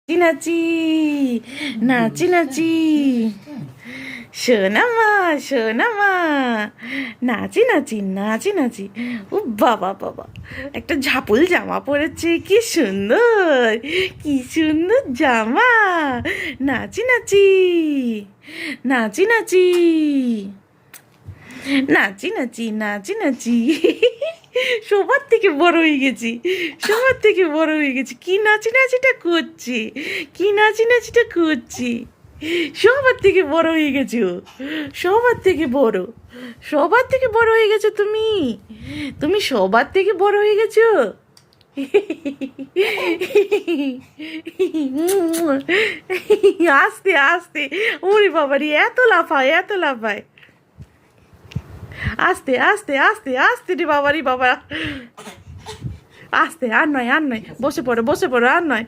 নাচি নাচি নাচি শোনা মা শোনা মা নাচি নাচি নাচি নাচি ও বাবা বাবা একটা ঝাপুল জামা পরেছে কি সুন্দর জামা নাচি নাচি নাচি নাচি নাচি নাচি নাচি নাচি সবার থেকে বড় হয়ে গেছি সবার থেকে বড় হয়ে গেছি কি নাচি নাচিটা করছি কি নাচি নাচিটা করছি সবার থেকে বড় হয়ে গেছো সবার থেকে বড় সবার থেকে বড় হয়ে গেছো তুমি তুমি সবার থেকে বড় হয়ে গেছো আস্তে আস্তে ওরে বাবারি এত লাফায় এত লাফায় আস্তে আস্তে আস্তে আস্তে রে বাবারি বাবা আস্তে আর নয় বসে পড়ো আর নয়